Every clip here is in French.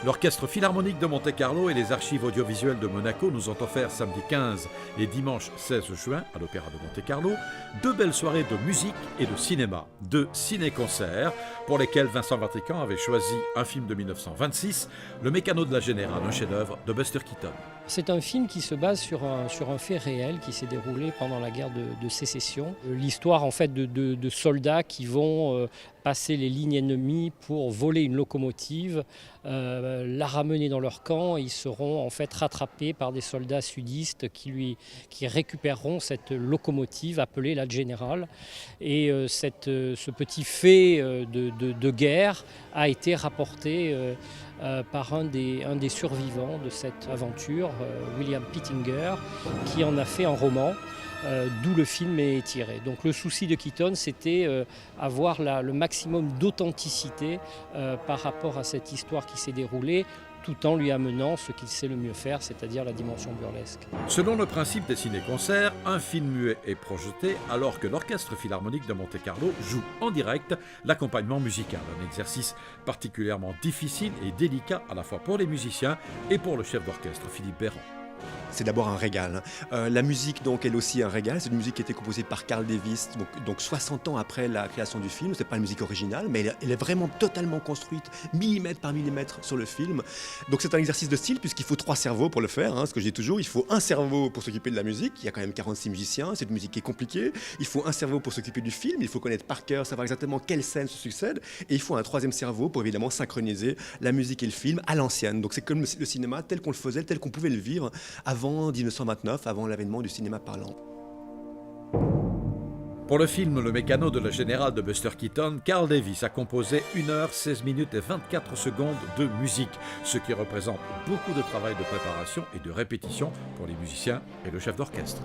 L'Orchestre Philharmonique de Monte-Carlo et les archives audiovisuelles de Monaco nous ont offert samedi 15 et dimanche 16 juin à l'Opéra de Monte-Carlo 2 belles soirées de musique et de cinéma, 2 ciné-concerts pour lesquels Vincent Vatrican avait choisi un film de 1926, Le Mécano de la Générale, un chef-d'œuvre de Buster Keaton. C'est un film qui se base sur un fait réel qui s'est déroulé pendant la guerre de sécession. L'histoire en fait de soldats qui vont passer les lignes ennemies pour voler une locomotive, la ramener dans leur camp. Ils seront en fait rattrapés par des soldats sudistes qui récupéreront cette locomotive appelée la Générale. Et ce petit fait de guerre a été rapporté par un des survivants de cette aventure, William Pittinger, qui en a fait un roman. D'où le film est tiré. Donc le souci de Keaton, c'était avoir le maximum d'authenticité par rapport à cette histoire qui s'est déroulée, tout en lui amenant ce qu'il sait le mieux faire, c'est-à-dire la dimension burlesque. Selon le principe des ciné-concerts, un film muet est projeté alors que l'Orchestre Philharmonique de Monte-Carlo joue en direct l'accompagnement musical, un exercice particulièrement difficile et délicat à la fois pour les musiciens et pour le chef d'orchestre Philippe Béran. C'est d'abord un régal. La musique, donc, elle aussi un régal. C'est une musique qui a été composée par Carl Davis, donc 60 ans après la création du film. C'est pas une musique originale, mais elle est vraiment totalement construite, millimètre par millimètre, sur le film. Donc c'est un exercice de style, puisqu'il faut 3 cerveaux pour le faire, ce que je dis toujours. Il faut un cerveau pour s'occuper de la musique. Il y a quand même 46 musiciens. C'est une musique qui est compliquée. Il faut un cerveau pour s'occuper du film. Il faut connaître par cœur, savoir exactement quelle scène se succède. Et il faut un 3e cerveau pour évidemment synchroniser la musique et le film à l'ancienne. Donc c'est comme le cinéma tel qu'on le faisait, tel qu'on pouvait le vivre avant 1929, avant l'avènement du cinéma parlant. Pour le film Le Mécano de la Générale de Buster Keaton, Carl Davis a composé 1 heure, 16 minutes et 24 secondes de musique, ce qui représente beaucoup de travail de préparation et de répétition pour les musiciens et le chef d'orchestre.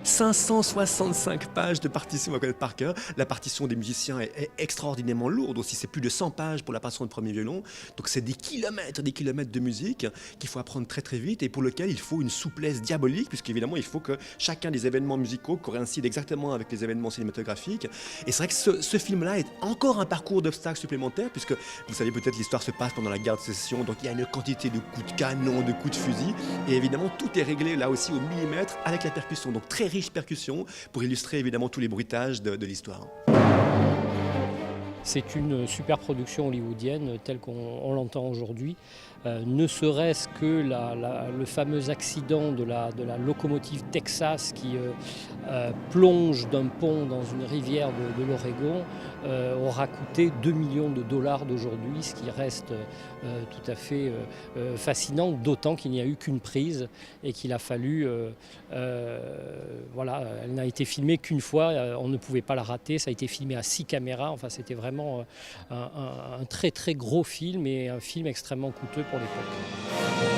565 pages de partition à connaître par cœur. La partition des musiciens est extraordinairement lourde aussi. C'est plus de 100 pages pour la partition de premier violon. Donc c'est des kilomètres de musique qu'il faut apprendre très très vite et pour lequel il faut une souplesse diabolique puisqu'évidemment il faut que chacun des événements musicaux coïncide exactement avec les événements cinématographiques. Et c'est vrai que ce film-là est encore un parcours d'obstacles supplémentaires puisque vous savez peut-être l'histoire se passe pendant la guerre de sécession. Donc il y a une quantité de coups de canon, de coups de fusil et évidemment tout est réglé là aussi au millimètre avec la percussion. Donc très riche percussion pour illustrer évidemment tous les bruitages de l'histoire. C'est une super production hollywoodienne telle qu'on l'entend aujourd'hui. Ne serait-ce que le fameux accident de la locomotive Texas qui plonge d'un pont dans une rivière de l'Oregon aura coûté 2 millions de dollars d'aujourd'hui, ce qui reste tout à fait fascinant, d'autant qu'il n'y a eu qu'une prise et qu'il a fallu... elle n'a été filmée qu'une fois, on ne pouvait pas la rater, ça a été filmé à 6 caméras, enfin c'était vraiment un très très gros film et un film extrêmement coûteux pour l'époque.